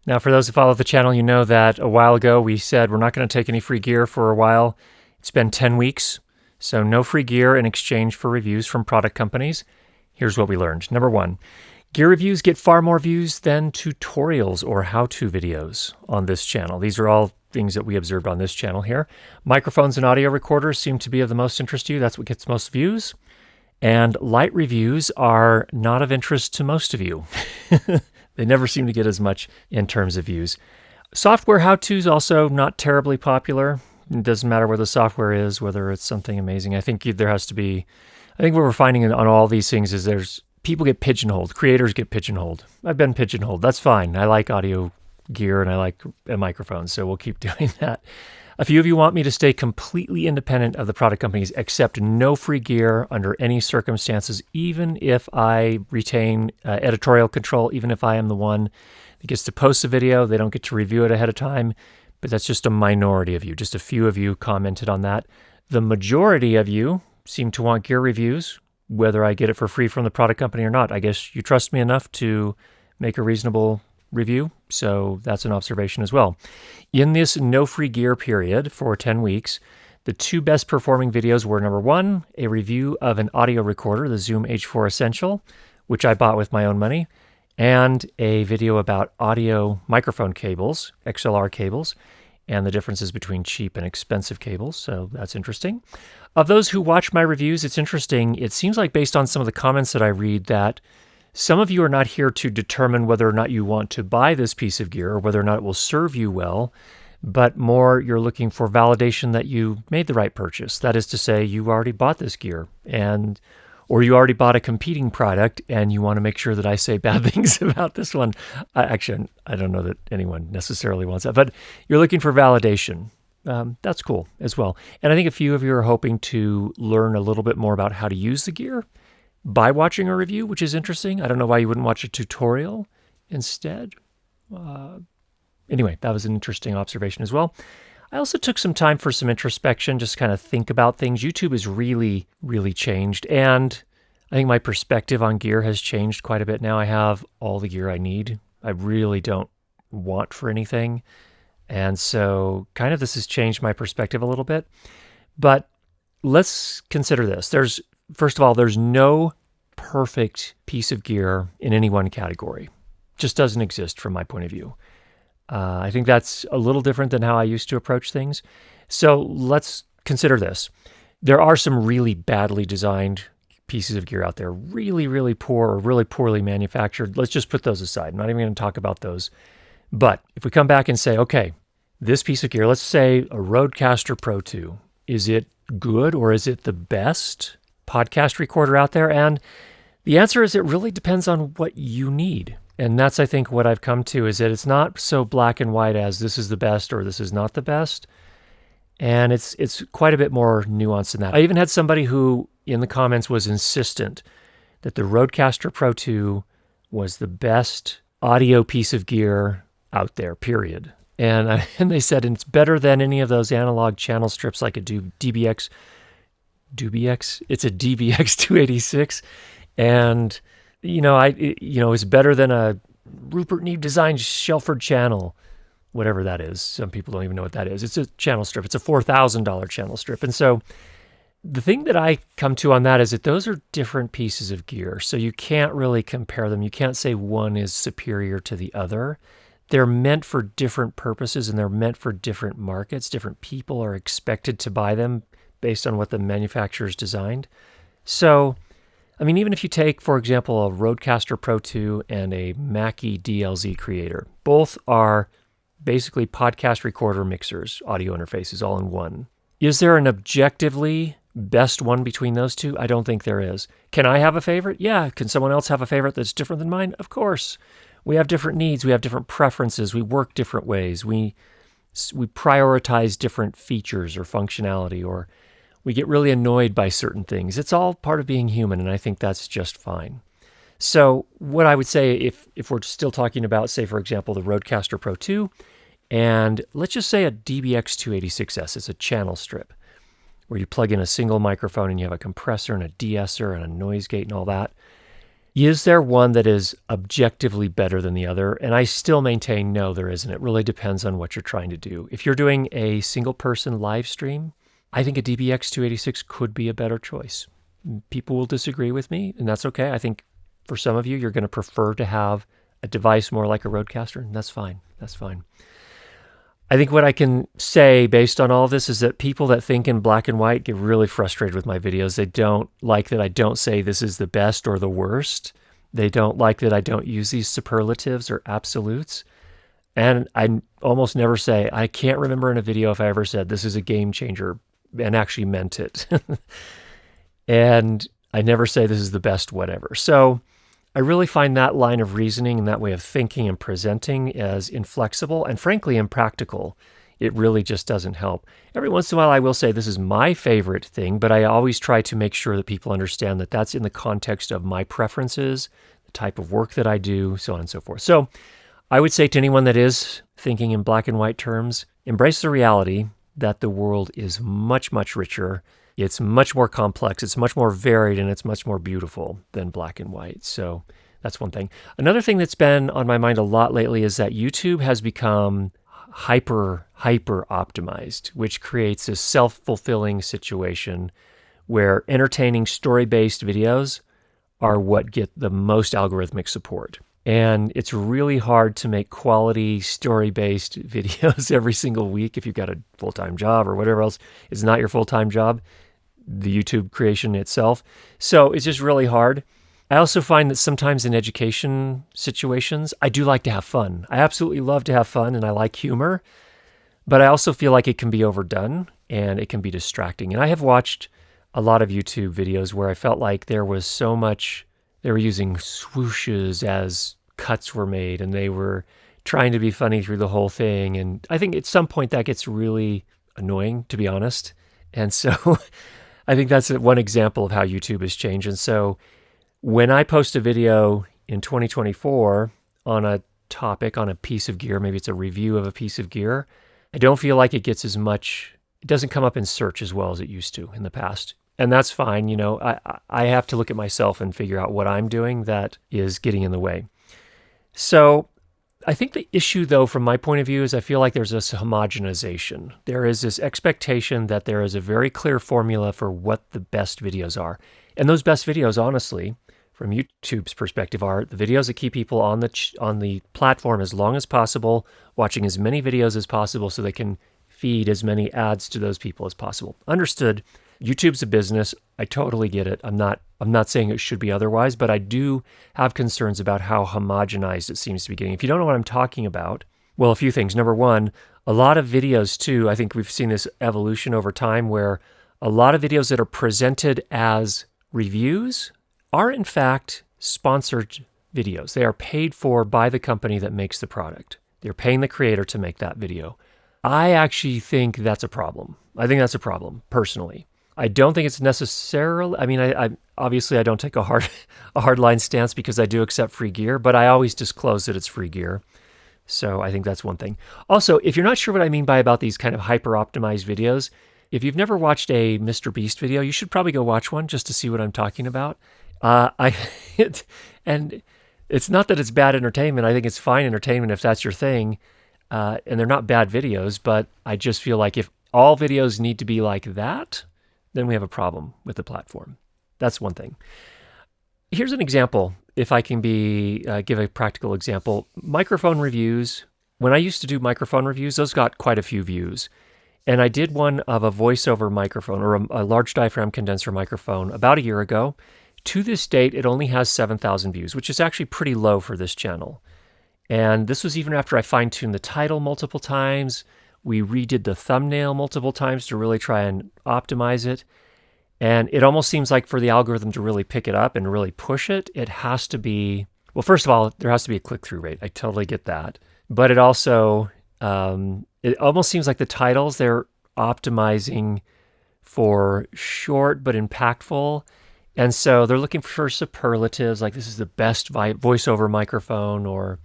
Now, for those who follow the channel, you know that a while ago we said we're not going to take any free gear for a while. It's been 10 weeks, so no free gear in exchange for reviews from product companies. Here's what we learned. Number one, gear reviews get far more views than tutorials or how-to videos on this channel. These are all things that we observed on this channel here. Microphones and audio recorders seem to be of the most interest to you. That's what gets most views. And light reviews are not of interest to most of you. They never seem to get as much in terms of views. Software how-tos also not terribly popular. It doesn't matter where the software is, whether it's something amazing. I think there has to be, I think what we're finding on all these things is there's people get pigeonholed. Creators get pigeonholed. I've been pigeonholed. That's fine. I like audio gear and I like a microphone, so we'll keep doing that. A few of you want me to stay completely independent of the product companies, accept no free gear under any circumstances, even if I retain editorial control, even if I am the one that gets to post the video. They don't get to review it ahead of time, but that's just a minority of you. Just a few of you commented on that. The majority of you seem to want gear reviews, whether I get it for free from the product company or not. I guess you trust me enough to make a reasonable review, so that's an observation as well. In this no free gear period for 10 weeks, the two best performing videos were number one, a review of an audio recorder, the Zoom H4 Essential, which I bought with my own money, and a video about audio microphone cables, XLR cables, and the differences between cheap and expensive cables, so that's interesting. Of those who watch my reviews, it's interesting. It seems like based on some of the comments that I read that some of you are not here to determine whether or not you want to buy this piece of gear or whether or not it will serve you well, but more you're looking for validation that you made the right purchase. That is to say, you already bought this gear or you already bought a competing product and you want to make sure that I say bad things about this one. Actually, I don't know that anyone necessarily wants that, but you're looking for validation. That's cool as well. And I think a few of you are hoping to learn a little bit more about how to use the gear by watching a review, which is interesting. I don't know why you wouldn't watch a tutorial instead. Anyway, that was an interesting observation as well. I also took some time for some introspection, just kind of think about things. YouTube has really, really changed. And I think my perspective on gear has changed quite a bit now. I have all the gear I need. I really don't want for anything. And so kind of this has changed my perspective a little bit. But let's consider this. First of all, there's no perfect piece of gear in any one category. Just doesn't exist from my point of view. I think that's a little different than how I used to approach things. So let's consider this. There are some really badly designed pieces of gear out there, really, really poor or really poorly manufactured. Let's just put those aside. I'm not even going to talk about those. But if we come back and say, okay, this piece of gear, let's say a Rodecaster Pro 2, is it good or is it the best podcast recorder out there? And the answer is it really depends on what you need. And that's, I think, what I've come to is that it's not so black and white as this is the best or this is not the best. And it's quite a bit more nuanced than that. I even had somebody who in the comments was insistent that the Rodecaster Pro 2 was the best audio piece of gear out there, period. And they said it's better than any of those analog channel strips like a DBX. It's a DBX 286, and it's better than a Rupert Neve designed Shelford channel, whatever that is. Some people don't even know what that is. It's a channel strip. It's a $4,000 channel strip, and so the thing that I come to on that is that those are different pieces of gear, so you can't really compare them. You can't say one is superior to the other. They're meant for different purposes, and they're meant for different markets. Different people are expected to buy them based on what the manufacturer's designed. So, I mean, even if you take, for example, a Rodecaster Pro 2 and a Mackie DLZ Creator, both are basically podcast recorder mixers, audio interfaces, all in one. Is there an objectively best one between those two? I don't think there is. Can I have a favorite? Yeah. Can someone else have a favorite that's different than mine? Of course. We have different needs. We have different preferences. We work different ways. We prioritize different features or functionality, or we get really annoyed by certain things. It's all part of being human, and I think that's just fine. So what I would say, if we're still talking about, say, for example, the Rodecaster Pro 2, and let's just say a DBX 286S, it's a channel strip, where you plug in a single microphone and you have a compressor and a de-esser and a noise gate and all that. Is there one that is objectively better than the other? And I still maintain no, there isn't. It really depends on what you're trying to do. If you're doing a single person live stream, I think a DBX286 could be a better choice. People will disagree with me, and that's okay. I think for some of you, you're going to prefer to have a device more like a Rodecaster, and that's fine. That's fine. I think what I can say based on all of this is that people that think in black and white get really frustrated with my videos. They don't like that I don't say this is the best or the worst. They don't like that I don't use these superlatives or absolutes. And I almost never say, I can't remember in a video if I ever said this is a game changer and actually meant it. And I never say this is the best whatever. So I really find that line of reasoning and that way of thinking and presenting as inflexible and frankly impractical. It really just doesn't help. Every once in a while I will say this is my favorite thing, but I always try to make sure that people understand that that's in the context of my preferences, the type of work that I do, so on and so forth. So I would say to anyone that is thinking in black and white terms, embrace the reality that the world is much, much richer. It's much more complex, it's much more varied, and it's much more beautiful than black and white. So that's one thing. Another thing that's been on my mind a lot lately is that YouTube has become hyper optimized, which creates a self-fulfilling situation where entertaining story-based videos are what get the most algorithmic support. And it's really hard to make quality story-based videos every single week if you've got a full-time job or whatever else is not your full-time job, the YouTube creation itself. So it's just really hard. I also find that sometimes in education situations, I do like to have fun. I absolutely love to have fun and I like humor, but I also feel like it can be overdone and it can be distracting. And I have watched a lot of YouTube videos where I felt like there was so much, they were using swooshes as cuts were made and they were trying to be funny through the whole thing. And I think at some point that gets really annoying, to be honest. And so I think that's one example of how YouTube has changed. And so when I post a video in 2024 on a topic, on a piece of gear, maybe it's a review of a piece of gear, I don't feel like it gets as much, it doesn't come up in search as well as it used to in the past. And that's fine. You know, I have to look at myself and figure out what I'm doing that is getting in the way. So I think the issue, though, from my point of view, is I feel like there's this homogenization. There is this expectation that there is a very clear formula for what the best videos are. And those best videos, honestly, from YouTube's perspective, are the videos that keep people on the platform as long as possible, watching as many videos as possible so they can feed as many ads to those people as possible. Understood. YouTube's a business. I totally get it. I'm not saying it should be otherwise, but I do have concerns about how homogenized it seems to be getting. If you don't know what I'm talking about, well, a few things. Number one, a lot of videos too, I think we've seen this evolution over time where a lot of videos that are presented as reviews are in fact sponsored videos. They are paid for by the company that makes the product. They're paying the creator to make that video. I actually think that's a problem. I think that's a problem, personally. I don't think it's necessarily, I mean, I obviously I don't take a hard line stance because I do accept free gear, but I always disclose that it's free gear. So I think that's one thing. Also, if you're not sure what I mean by about these kind of hyper-optimized videos, if you've never watched a Mr. Beast video, you should probably go watch one just to see what I'm talking about. And it's not that it's bad entertainment. I think it's fine entertainment if that's your thing. And they're not bad videos, but I just feel like if all videos need to be like that, then we have a problem with the platform. That's one thing. Here's an example, if I can give a practical example. Microphone reviews. When I used to do microphone reviews, those got quite a few views. And I did one of a voiceover microphone or a large diaphragm condenser microphone about a year ago. To this date, it only has 7,000 views, which is actually pretty low for this channel. And this was even after I fine-tuned the title multiple times. We redid the thumbnail multiple times to really try and optimize it. And it almost seems like for the algorithm to really pick it up and really push it, it has to be, well, first of all, there has to be a click-through rate. I totally get that. But it also, it almost seems like the titles, they're optimizing for short but impactful. And so they're looking for superlatives, like this is the best voiceover microphone, or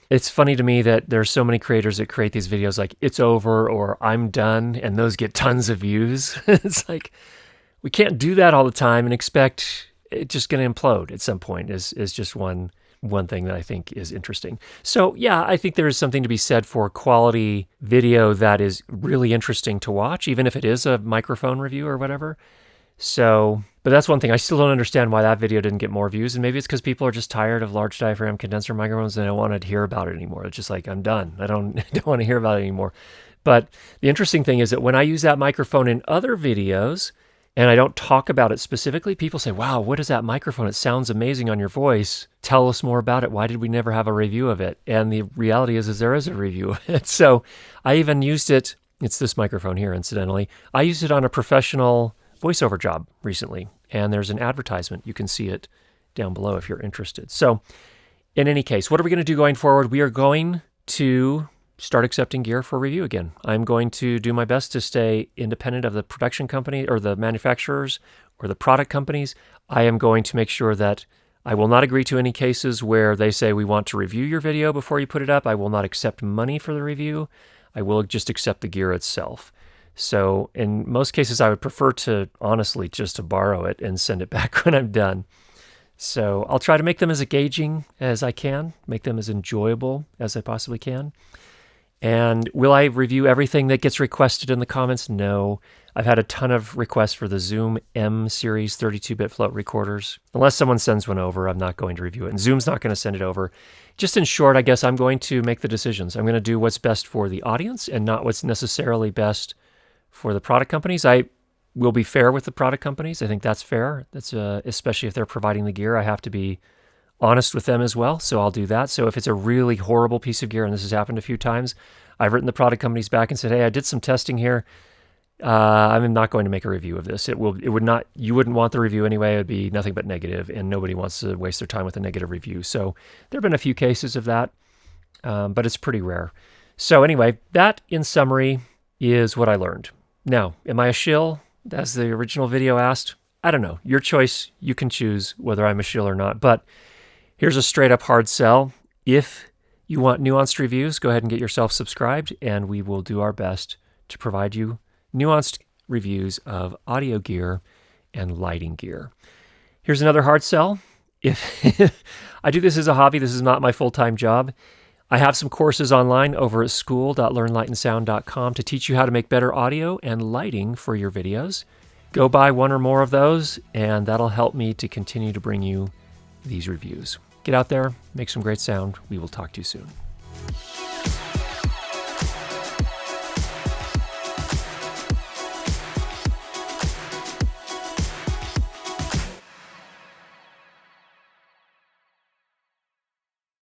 it's funny to me that there's so many creators that create these videos like it's over or I'm done, and those get tons of views. It's like, we can't do that all the time and expect it's just going to implode at some point is just one thing that I think is interesting. So yeah, I think there is something to be said for quality video that is really interesting to watch, even if it is a microphone review or whatever. So, but that's one thing. I still don't understand why that video didn't get more views. And maybe it's because people are just tired of large diaphragm condenser microphones and they don't want to hear about it anymore. It's just like, I'm done. I don't want to hear about it anymore. But the interesting thing is that when I use that microphone in other videos and I don't talk about it specifically, people say, wow, what is that microphone? It sounds amazing on your voice. Tell us more about it. Why did we never have a review of it? And the reality is there is a review of it. So I even used it. It's this microphone here, incidentally. I used it on a professional voiceover job recently, and there's an advertisement. You can see it down below if you're interested. So in any case, what are we going to do going forward? We are going to start accepting gear for review again. I'm going to do my best to stay independent of the production company or the manufacturers or the product companies. I am going to make sure that I will not agree to any cases where they say we want to review your video before you put it up. I will not accept money for the review. I will just accept the gear itself. So in most cases, I would prefer to honestly just to borrow it and send it back when I'm done. So I'll try to make them as engaging as I can, make them as enjoyable as I possibly can. And will I review everything that gets requested in the comments? No. I've had a ton of requests for the Zoom M series 32-bit float recorders. Unless someone sends one over, I'm not going to review it. And Zoom's not going to send it over. Just in short, I guess I'm going to make the decisions. I'm going to do what's best for the audience and not what's necessarily best for the product companies. I will be fair with the product companies. I think that's fair. That's especially if they're providing the gear. I have to be honest with them as well, so I'll do that. So if it's a really horrible piece of gear, and this has happened a few times, I've written the product companies back and said, hey, I did some testing here. I'm not going to make a review of this. You wouldn't want the review anyway. It would be nothing but negative, and nobody wants to waste their time with a negative review. So there have been a few cases of that, but it's pretty rare. So anyway, that in summary is what I learned. Now, am I a shill, as the original video asked? I don't know. Your choice. You can choose whether I'm a shill or not. But here's a straight up hard sell. If you want nuanced reviews, go ahead and get yourself subscribed, and we will do our best to provide you nuanced reviews of audio gear and lighting gear. Here's another hard sell. If I do this as a hobby, this is not my full-time job. I have some courses online over at school.learnlightandsound.com to teach you how to make better audio and lighting for your videos. Go buy one or more of those, and that'll help me to continue to bring you these reviews. Get out there, make some great sound. We will talk to you soon.